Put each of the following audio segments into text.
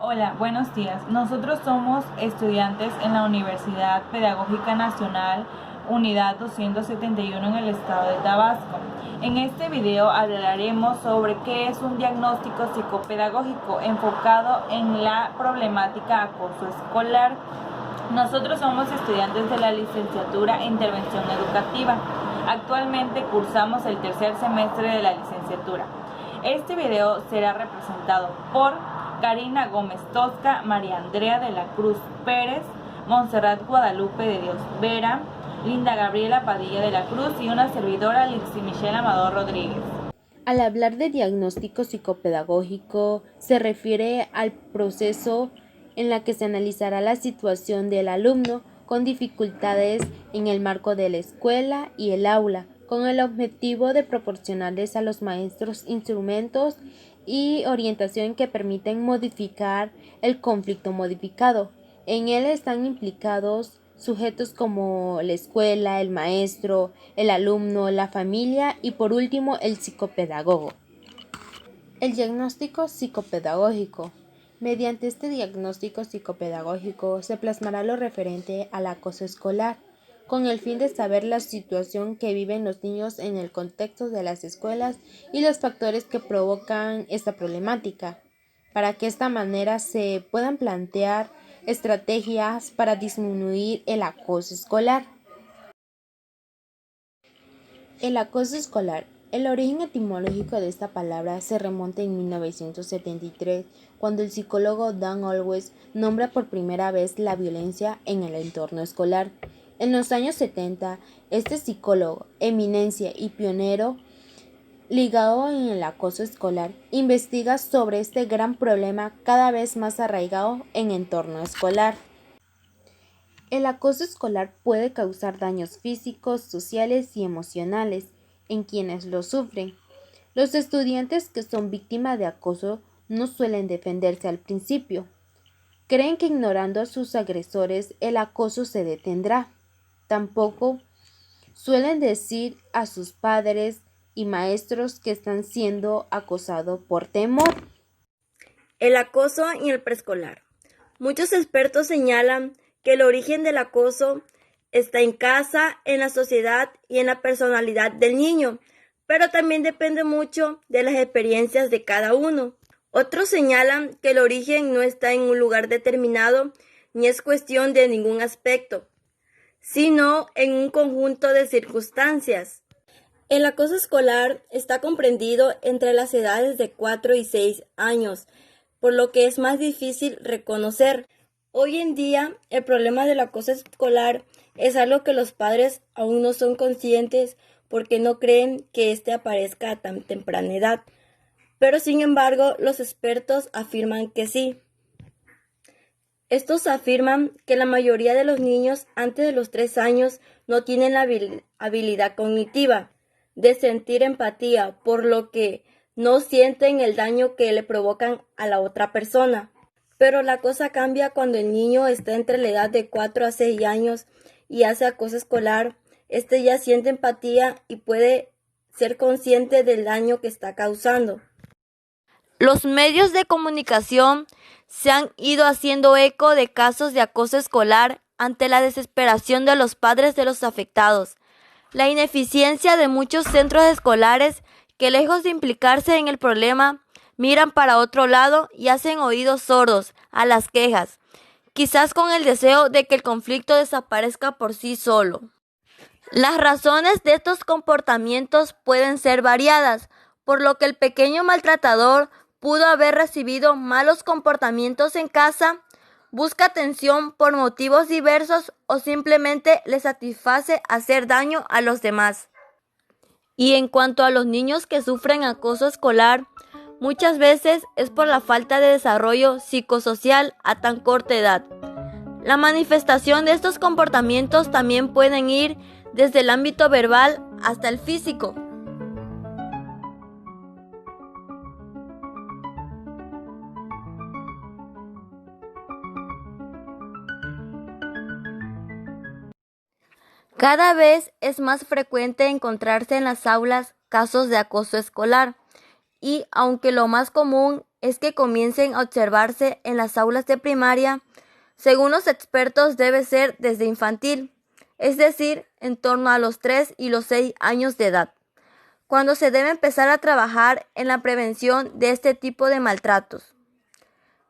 Hola, buenos días. Nosotros somos estudiantes en la Universidad Pedagógica Nacional, Unidad 271 en el estado de Tabasco. En este video hablaremos sobre qué es un diagnóstico psicopedagógico enfocado en la problemática acoso escolar. Nosotros somos estudiantes de la licenciatura en Intervención Educativa. Actualmente cursamos el tercer semestre de la licenciatura. Este video será representado por Karina Gómez Tosca, María Andrea de la Cruz Pérez, Montserrat Guadalupe de Dios Vera, Linda Gabriela Padilla de la Cruz y una servidora, Lixi Michelle Amador Rodríguez. Al hablar de diagnóstico psicopedagógico, se refiere al proceso en la que se analizará la situación del alumno con dificultades en el marco de la escuela y el aula, con el objetivo de proporcionarles a los maestros instrumentos y orientación que permiten modificar el conflicto modificado. En él están implicados sujetos como la escuela, el maestro, el alumno, la familia y por último el psicopedagogo. El diagnóstico psicopedagógico. Mediante este diagnóstico psicopedagógico se plasmará lo referente al acoso escolar, con el fin de saber la situación que viven los niños en el contexto de las escuelas y los factores que provocan esta problemática, para que de esta manera se puedan plantear estrategias para disminuir el acoso escolar. El acoso escolar. El origen etimológico de esta palabra se remonta en 1973, cuando el psicólogo Dan Always nombra por primera vez la violencia en el entorno escolar. En los años 70, este psicólogo, eminencia y pionero ligado en el acoso escolar, investiga sobre este gran problema cada vez más arraigado en el entorno escolar. El acoso escolar puede causar daños físicos, sociales y emocionales en quienes lo sufren. Los estudiantes que son víctimas de acoso no suelen defenderse al principio. Creen que ignorando a sus agresores el acoso se detendrá. Tampoco suelen decir a sus padres y maestros que están siendo acosados por temor. El acoso en el preescolar. Muchos expertos señalan que el origen del acoso está en casa, en la sociedad y en la personalidad del niño, pero también depende mucho de las experiencias de cada uno. Otros señalan que el origen no está en un lugar determinado ni es cuestión de ningún aspecto, sino en un conjunto de circunstancias. El acoso escolar está comprendido entre las edades de 4 y 6 años, por lo que es más difícil reconocer. Hoy en día, el problema del acoso escolar es algo que los padres aún no son conscientes porque no creen que éste aparezca a tan temprana edad. Pero sin embargo, los expertos afirman que sí. Estos afirman que la mayoría de los niños antes de los 3 años no tienen la habilidad cognitiva de sentir empatía, por lo que no sienten el daño que le provocan a la otra persona. Pero la cosa cambia cuando el niño está entre la edad de 4 a 6 años y hace acoso escolar. Este ya siente empatía y puede ser consciente del daño que está causando. Los medios de comunicación se han ido haciendo eco de casos de acoso escolar ante la desesperación de los padres de los afectados, la ineficiencia de muchos centros escolares que lejos de implicarse en el problema, miran para otro lado y hacen oídos sordos a las quejas, quizás con el deseo de que el conflicto desaparezca por sí solo. Las razones de estos comportamientos pueden ser variadas, por lo que el pequeño maltratador pudo haber recibido malos comportamientos en casa, busca atención por motivos diversos o simplemente le satisface hacer daño a los demás. Y en cuanto a los niños que sufren acoso escolar, muchas veces es por la falta de desarrollo psicosocial a tan corta edad. La manifestación de estos comportamientos también pueden ir desde el ámbito verbal hasta el físico. Cada vez es más frecuente encontrarse en las aulas casos de acoso escolar y, aunque lo más común es que comiencen a observarse en las aulas de primaria, según los expertos debe ser desde infantil, es decir, en torno a los 3 y los 6 años de edad, cuando se debe empezar a trabajar en la prevención de este tipo de maltratos.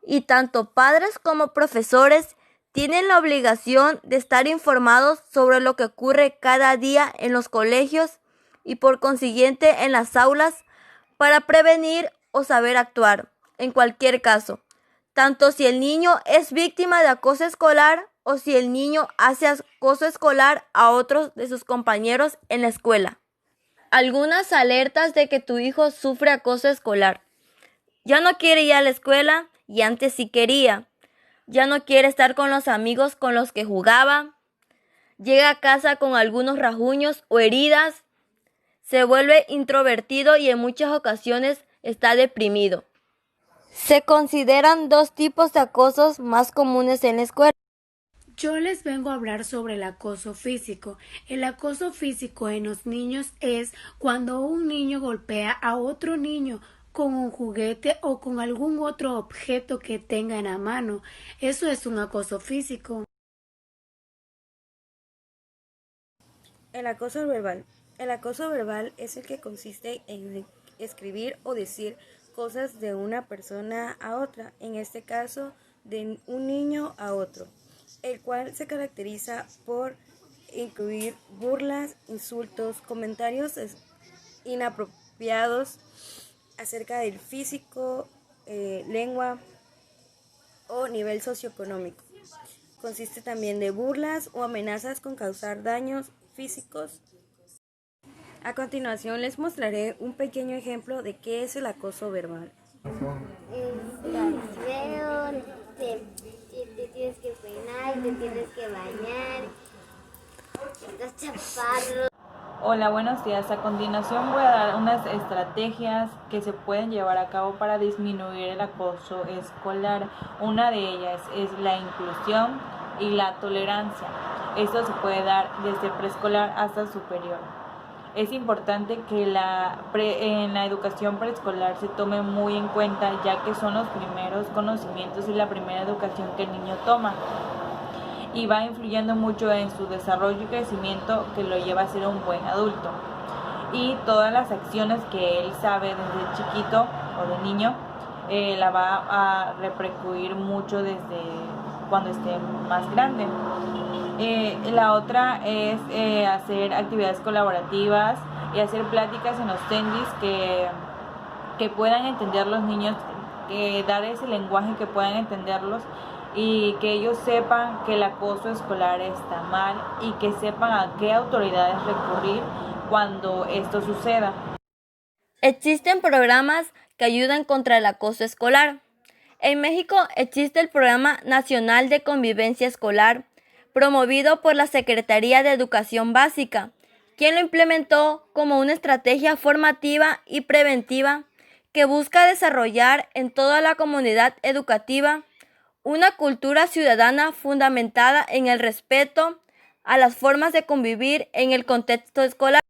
Y tanto padres como profesores tienen la obligación de estar informados sobre lo que ocurre cada día en los colegios y por consiguiente en las aulas para prevenir o saber actuar en cualquier caso, tanto si el niño es víctima de acoso escolar o si el niño hace acoso escolar a otros de sus compañeros en la escuela. Algunas alertas de que tu hijo sufre acoso escolar. Ya no quiere ir a la escuela y antes sí quería. Ya no quiere estar con los amigos con los que jugaba. Llega a casa con algunos rasguños o heridas. Se vuelve introvertido y en muchas ocasiones está deprimido. Se consideran 2 tipos de acosos más comunes en la escuela. Yo les vengo a hablar sobre el acoso físico. El acoso físico en los niños es cuando un niño golpea a otro niño con un juguete o con algún otro objeto que tenga en la mano. Eso es un acoso físico. El acoso verbal. El acoso verbal es el que consiste en escribir o decir cosas de una persona a otra, en este caso de un niño a otro, el cual se caracteriza por incluir burlas, insultos, comentarios inapropiados acerca del físico, lengua o nivel socioeconómico. Consiste también de burlas o amenazas con causar daños físicos. A continuación les mostraré un pequeño ejemplo de qué es el acoso verbal. Estás feo, te tienes que peinar, te tienes que bañar, estás chaparro. Hola, buenos días. A continuación voy a dar unas estrategias que se pueden llevar a cabo para disminuir el acoso escolar. Una de ellas es la inclusión y la tolerancia. Esto se puede dar desde preescolar hasta superior. Es importante que en la educación preescolar se tome muy en cuenta, ya que son los primeros conocimientos y la primera educación que el niño toma, y va influyendo mucho en su desarrollo y crecimiento, que lo lleva a ser un buen adulto. Y todas las acciones que él sabe desde chiquito o de niño, la va a repercutir mucho desde cuando esté más grande. La otra es hacer actividades colaborativas y hacer pláticas en los tendis que puedan entender los niños, dar ese lenguaje que puedan entenderlos y que ellos sepan que el acoso escolar está mal y que sepan a qué autoridades recurrir cuando esto suceda. Existen programas que ayudan contra el acoso escolar. En México existe el Programa Nacional de Convivencia Escolar, promovido por la Secretaría de Educación Básica, quien lo implementó como una estrategia formativa y preventiva que busca desarrollar en toda la comunidad educativa una cultura ciudadana fundamentada en el respeto a las formas de convivir en el contexto escolar.